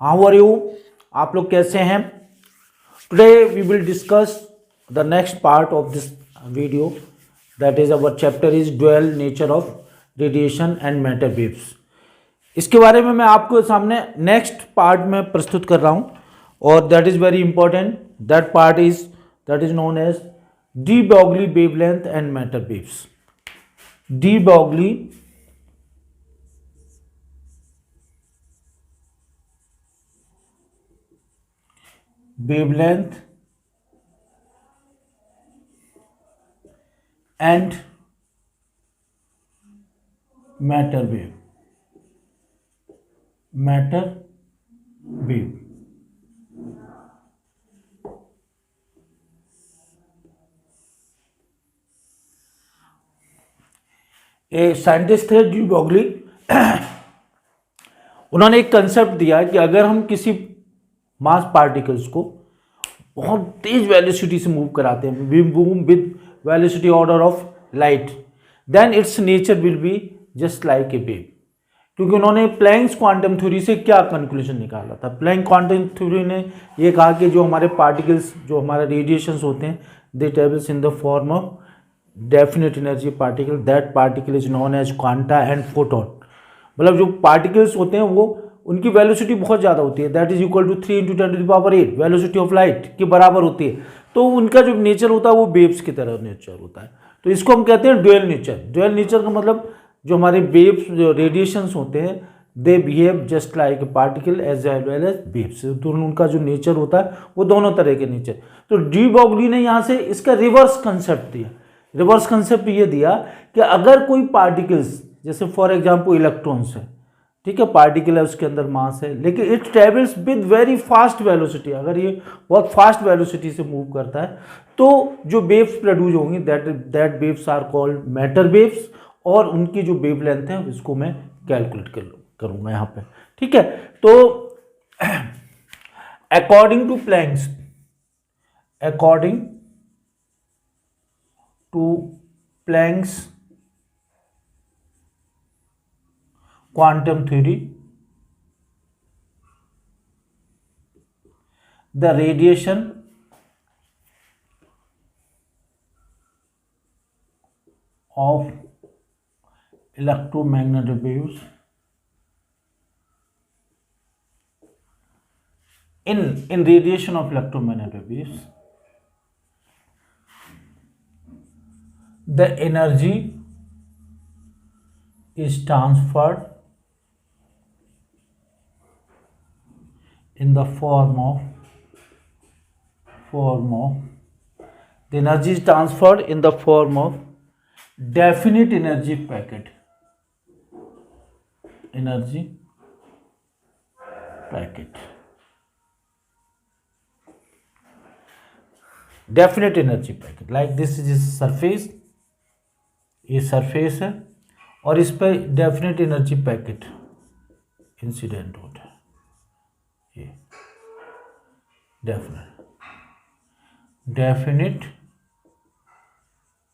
How are you? आप लोग कैसे हैं? Today we will discuss the next part of this video, that is our chapter is dual nature of radiation and matter waves. इसके बारे में मैं आपको सामने नेक्स्ट पार्ट में प्रस्तुत कर रहा हूँ और that is very important. That is known as de Broglie wavelength and matter waves. De Broglie wavelength and matter wave एक साइंटिस्ट थे डी ब्रॉगली। उन्होंने एक कंसेप्ट दिया कि अगर हम किसी मास पार्टिकल्स को बहुत तेज वेलोसिटी से मूव कराते हैं, with velocity order of light, then its nature will be just like a wave. क्योंकि उन्होंने प्लैंक्स क्वांटम थ्योरी से क्या कंक्लूजन निकाला था? प्लैंक क्वांटम थ्योरी ने ये कहा कि जो हमारे पार्टिकल्स, जो हमारे रेडिएशंस होते हैं, they travels in the form of definite energy particle, that particle is known as quanta and photon. मतलब जो पार्टिकल्स होते हैं वो उनकी वेलोसिटी बहुत ज़्यादा होती है, that is equal to 3 × 10⁸ velocity of light के बराबर होती है। तो उनका जो नेचर होता है वो वेव्स की तरह नेचर होता है। तो इसको हम कहते हैं ड्यूअल नेचर। ड्यूअल नेचर का मतलब जो हमारे वेव्स, जो रेडिएशंस होते हैं, they behave just like a particle as well as waves. तो उनका जो नेचर होता है वो दोनों तरह के नेचर। तो डी ब्रॉगली ने यहाँ से इसका रिवर्स कंसेप्ट दिया। रिवर्स कंसेप्ट ये दिया कि अगर कोई पार्टिकल्स, जैसे फॉर एग्जाम्पल इलेक्ट्रॉन्स है, ठीक है, पार्टिकल है, उसके अंदर मास है, लेकिन it travels with very fast velocity, अगर ये बहुत फास्ट वेलोसिटी से मूव करता है तो जो वेव्स प्रोड्यूस होंगी that waves are called matter waves, और उनकी जो वेवलेंथ है उसको मैं कैलकुलेट करूंगा यहाँ पे। ठीक है, तो according to Planck's quantum theory, the radiation of electromagnetic waves in radiation of electromagnetic waves, the energy is transferred in the form of the energy is transferred in the form of definite energy packet. Definite energy packet, like this is surface, ये surface है और इस पर definite energy packet incident होता है। ये definite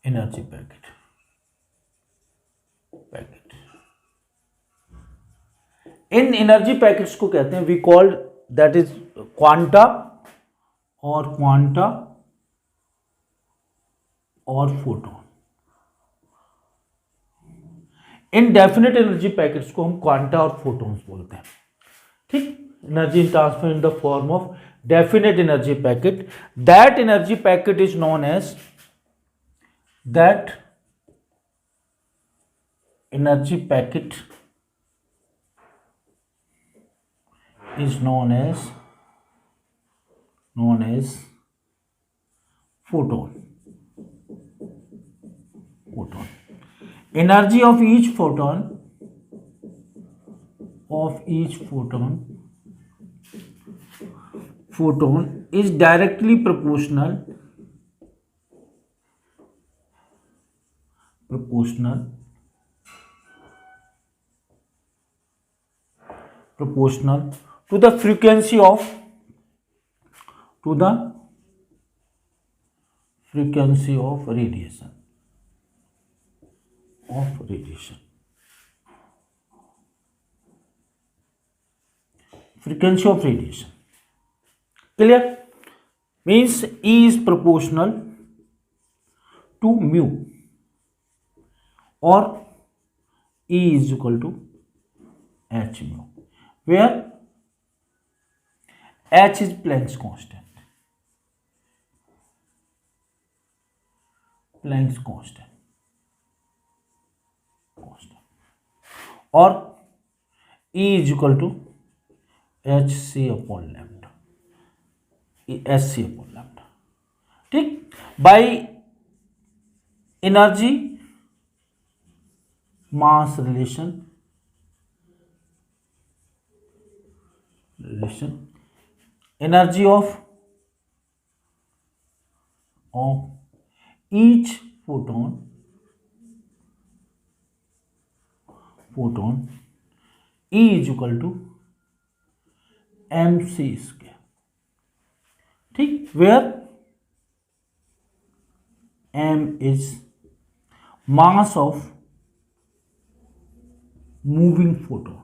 energy packet in energy packets को कहते हैं, we called that is quanta और फोटोन। इन डेफिनेट एनर्जी पैकेट्स को हम क्वांटा और फोटॉन्स बोलते हैं। ठीक, energy transfer in the form of definite energy packet. That energy packet is known as photon. Energy of each photon is directly proportional to the frequency of radiation. frequency of radiation. Clear? Means E is proportional to mu, or E is equal to h mu, where h is Planck's constant. Planck's constant. और E is equal to hc upon lambda, hc upon lambda. ठीक. By energy mass relation energy of each photon E is equal to mc square. ठीक. Where m is mass of moving photon.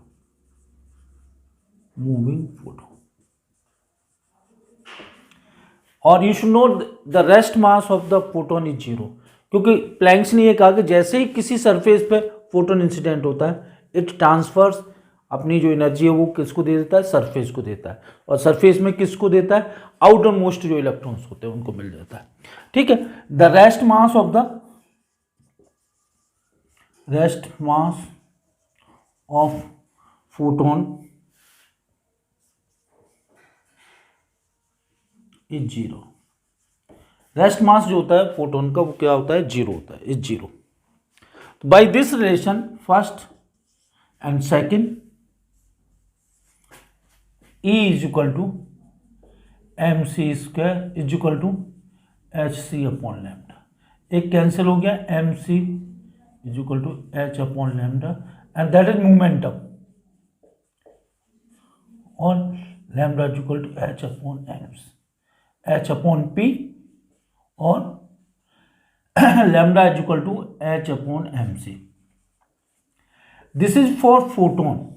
और you should know the rest mass of the photon is zero, क्योंकि Planck's ने ये कहा कि जैसे ही किसी surface पे फोटोन इंसिडेंट होता है, इट ट्रांसफर्स अपनी जो एनर्जी है वो किसको दे देता है, सरफेस को देता है, और सरफेस में किसको देता है, आउटर मोस्ट जो इलेक्ट्रॉन्स होते हैं उनको मिल जाता है. ठीक है. The rest mass of photon is zero. Rest mass जो होता है फोटोन का वो क्या होता है, जीरो होता है, इज जीरो. तो by this relation first and second E is equal to M C square is equal to H C upon lambda. एक कैंसिल हो गया, M C is equal to H upon lambda, and that is momentum, और lambda is equal to H upon H upon P, और lambda is equal to H upon M C. This is for photon.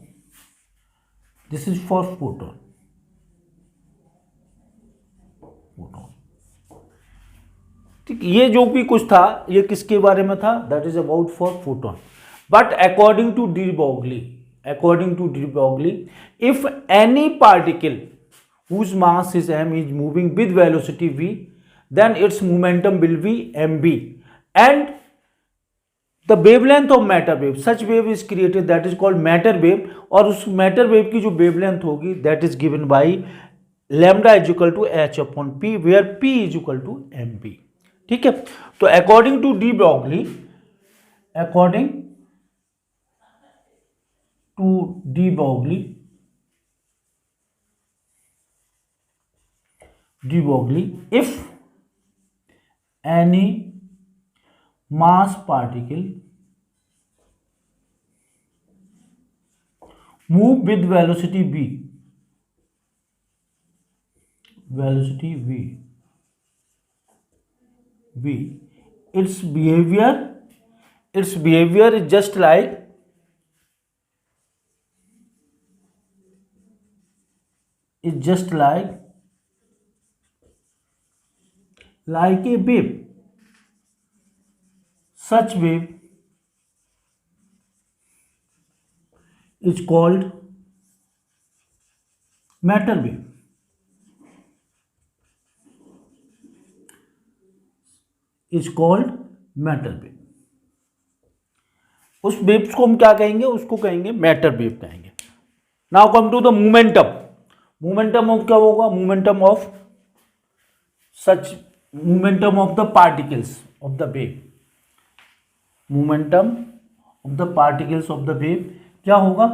ठीक. ये जो भी कुछ था ये किसके बारे में था, that is about for photon. But according to de Broglie, if any particle whose mass is m is moving with velocity v, then its momentum will be mb, and the wavelength of matter wave, such wave is created, that is called matter wave, और उस matter wave की जो wavelength होगी that is given by lambda is equal to h upon p, where p is equal to mb. ठीक है. तो according to de Broglie, if any mass particle move with velocity v, its behavior is just like a wave. Such wave is called matter wave. उस waves को हम क्या कहेंगे, उसको कहेंगे मैटर वेव कहेंगे. Now come to the momentum of क्या होगा, momentum of the particles of the wave. Momentum of the particles of the wave क्या होगा,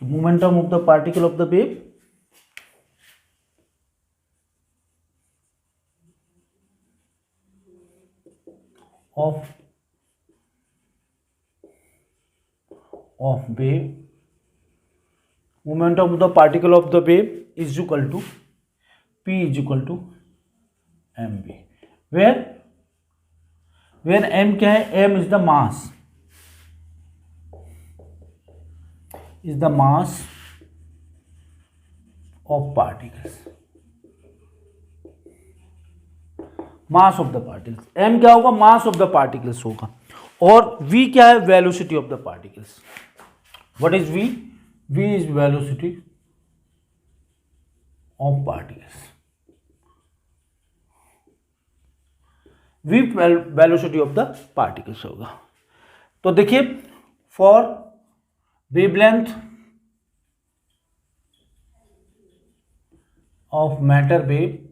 momentum of the particle of the wave of wave, momentum of the particle of the wave is equal to P is equal to mv, where m क्या है, m is the mass, of particles, mass of the particles. m क्या होगा, मास of the particles होगा, और v क्या है, velocity of the particles. What is v? v is velocity of particles, v velocity of the particles होगा। तो देखिए, for wavelength of matter wave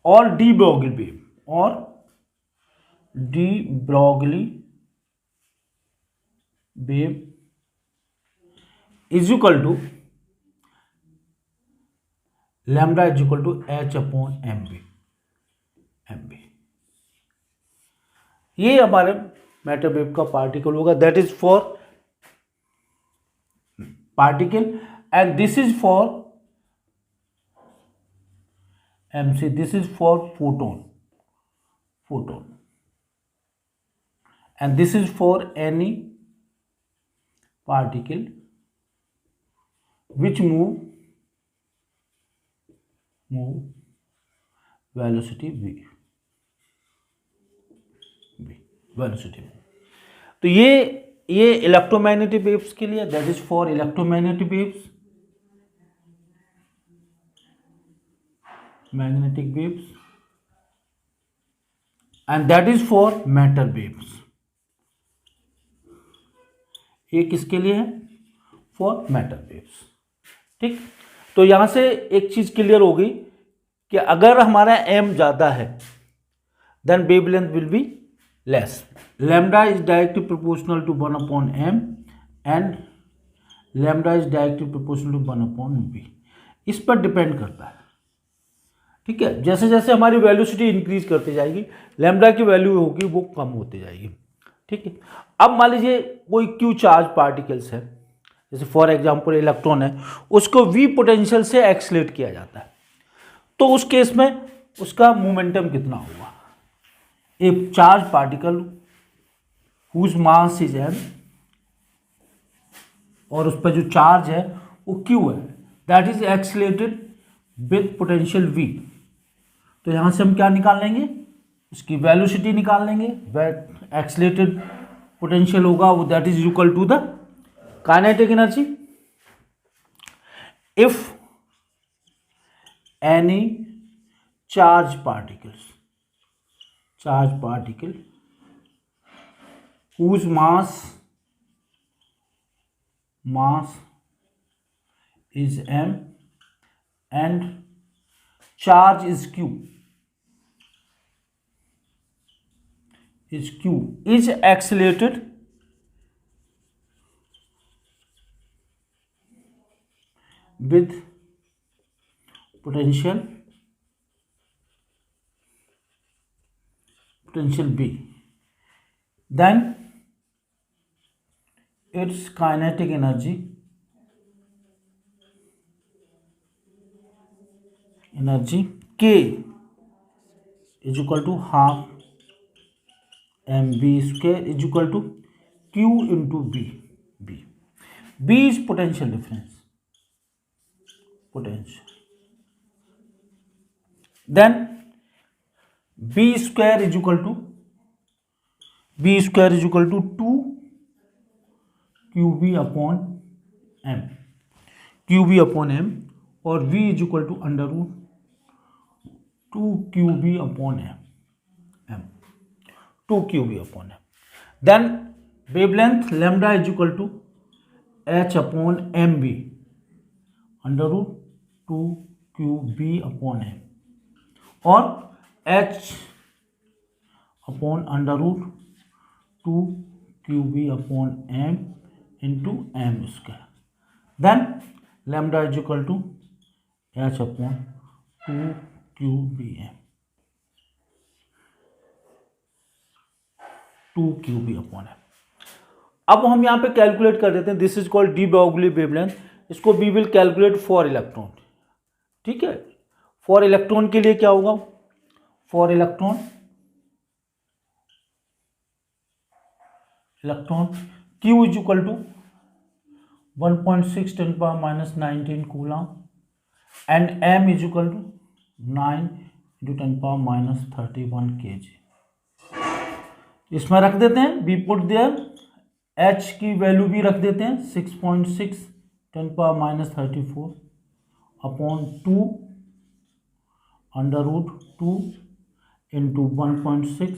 और de Broglie wave is equal to lambda is equal to h upon mv। ये हमारे matter wave का particle होगा, that is for particle, and this is for mc, this is for photon, and this is for any particle which move velocity v, velocity v। तो ये electromagnetic waves के लिए, that is for electromagnetic waves, magnetic waves, and that is for matter waves। ये किसके लिए है, for matter waves. ठीक, तो यहां से एक चीज क्लियर हो गई कि अगर हमारा m ज्यादा है then wavelength will be less. Lambda is directly proportional to 1 upon m and lambda is directly proportional to 1 upon v। इस पर डिपेंड करता है। ठीक है, जैसे जैसे हमारी वेलोसिटी इंक्रीज करती जाएगी, लैम्डा की वैल्यू होगी वो कम होती जाएगी। ठीक है, अब मान लीजिए कोई क्यू चार्ज पार्टिकल्स है, जैसे फॉर एग्जांपल इलेक्ट्रॉन है, उसको वी पोटेंशियल से एक्सलेट किया जाता है, तो उस केस में उसका मोमेंटम कितना होगा। A charge particle whose mass is m, और उस पर जो चार्ज है वो q है, that is accelerated with potential v। तो यहां से हम क्या निकाल लेंगे, उसकी वेलोसिटी निकाल लेंगे, एक्सलेटेड पोटेंशियल होगा वो, that is equal to the kinetic energy. If any charge particle whose mass is m and charge is q is accelerated with potential B, then its kinetic energy K is equal to half mv square is equal to q into b. B is potential difference, then b square is equal to 2 qb upon m, और v is equal to under root 2 qb upon m, 2 qb upon m। then wavelength lambda is equal to h upon mv under root 2 qb upon m, और h upon under root 2 qb upon m into m square. Then lambda is equal to h upon 2 qb m, 2 qb upon m। अब हम यहाँ पे calculate कर देते हैं, this is called de Broglie wavelength. इसको we will calculate for electron. ठीक है, फॉर इलेक्ट्रॉन के लिए क्या होगा, for electron Q is equal to 1.6 10 power minus 19 coulomb and M is equal to 9 into 10 power minus 31 kg। इसमें रख देते हैं, वी पुट देयर H की वैल्यू भी रख देते हैं 6.6 10 power minus 34 upon 2 under root 2 into 1.6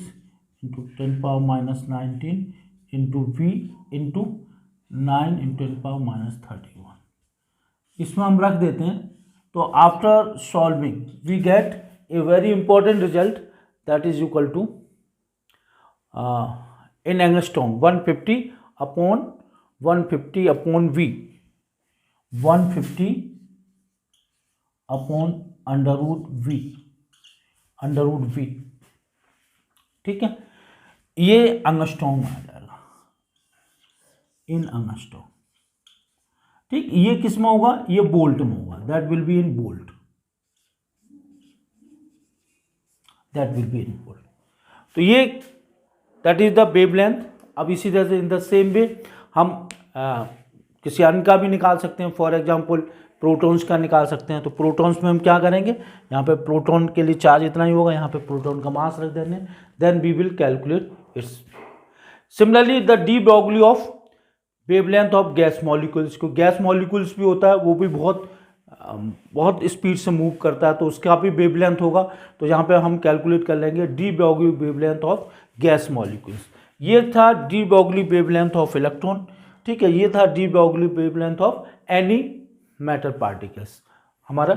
into 10 power minus 19 into V into 9 into 10 power minus 31। इसमें हम रख देते हैं, तो after solving we get a very important result that is equal to in angstrom 150 upon V, 150 upon under root V। ठीक है, ये angstrom में आ जाएगा, इन एंगस्ट्रॉम। ठीक, ये किस में होगा, ये बोल्ट में होगा, that will be in bolt, तो ये दैट इज द वेवलेंथ। अब इसी तरह से इन द सेम वे हम किसी अन्य का भी निकाल सकते हैं, फॉर एग्जांपल प्रोटॉन्स का निकाल सकते हैं। तो प्रोटॉन्स में हम क्या करेंगे, यहाँ पे प्रोटॉन के लिए चार्ज इतना ही होगा, यहाँ पे प्रोटॉन का मास रख देंगे, then we will calculate its. Similarly the de Broglie of wavelength of gas molecules, को गैस मॉलिक्यूल्स भी होता है, वो भी बहुत स्पीड से मूव करता है, तो उसका भी वेवलेंथ होगा। तो यहाँ पे हम कैलकुलेट कर लेंगे D Broglie wavelength of gas molecules. ये था D Broglie wavelength of electron. ठीक है, ये था D Broglie wavelength of any matter particles. हमारा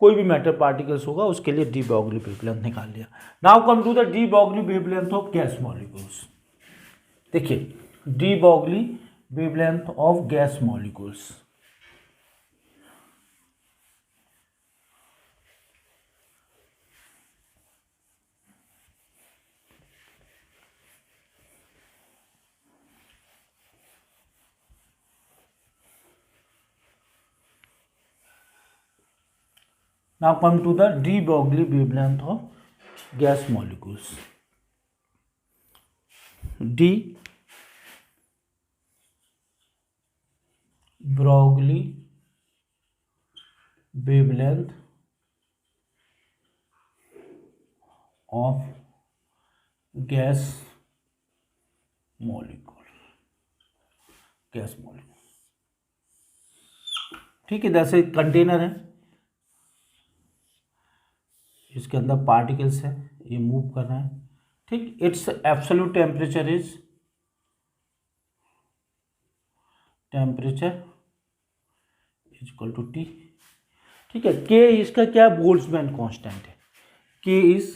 कोई भी मैटर पार्टिकल्स होगा उसके लिए डी ब्रॉगली वेवलेंथ निकाल लिया। Now come to the de Broglie wavelength of gas molecules. देखिए, de Broglie wavelength of gas molecules, now come to the de Broglie wavelength of gas molecules. de Broglie wavelength of gas molecule, ठीक है, जैसे container है, इसके अंदर particles है, ये move कर रहा है। ठीक, its absolute temperature is equal to T। ठीक है, K इसका क्या, बोल्ट्जमैन कांस्टेंट है, K is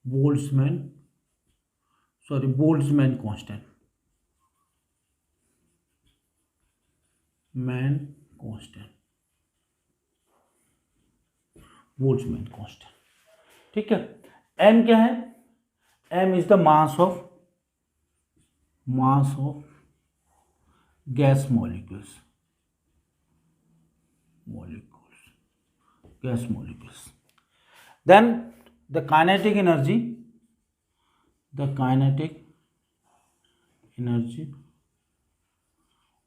Boltzmann constant, Boltzmann constant. ठीक है, M क्या है, M is the mass of gas molecules, then the kinetic energy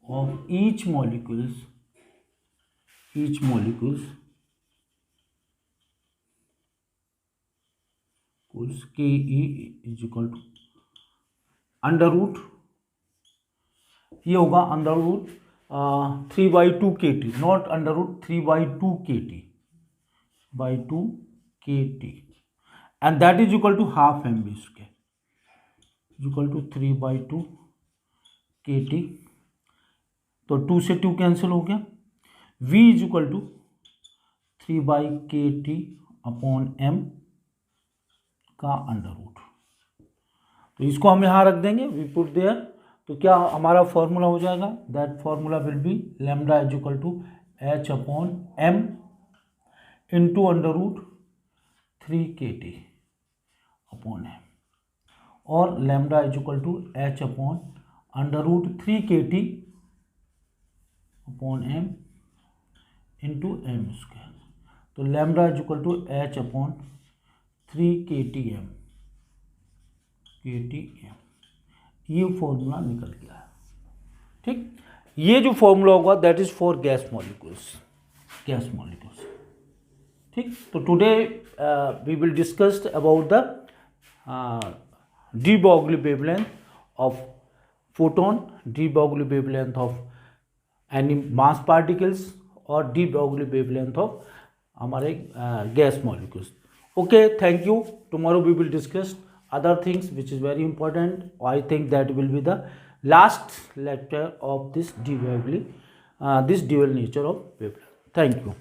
of each molecules Ke is equal to under root, ये होगा under root 3/2 kT, not under root 3/2 kT and that is equal to half MV square, equal to 3/2 kT। तो 2 से 2 cancel हो गया, V is equal to 3/kT upon M का under root. तो इसको हम यहाँ रख देंगे, वी पुट देयर, तो क्या हमारा फॉर्मूला हो जाएगा, that formula will be lambda is equal to H upon M into under root 3 kT upon M, और lambda is equal to H upon under root 3 kT upon M into M square. तो lambda is equal to H upon 3 KTM, ये formula निकल गया है। ठीक, ये जो formula होगा that is for gas molecules. ठीक, तो today we will discuss about the de Broglie wavelength of photon, de Broglie wavelength of any mass particles और de Broglie wavelength of हमारे gas molecules. Okay, thank you. Tomorrow we will discuss other things which is very important. I think that will be the last lecture of this de Broglie, this dual nature of wavelength. Thank you.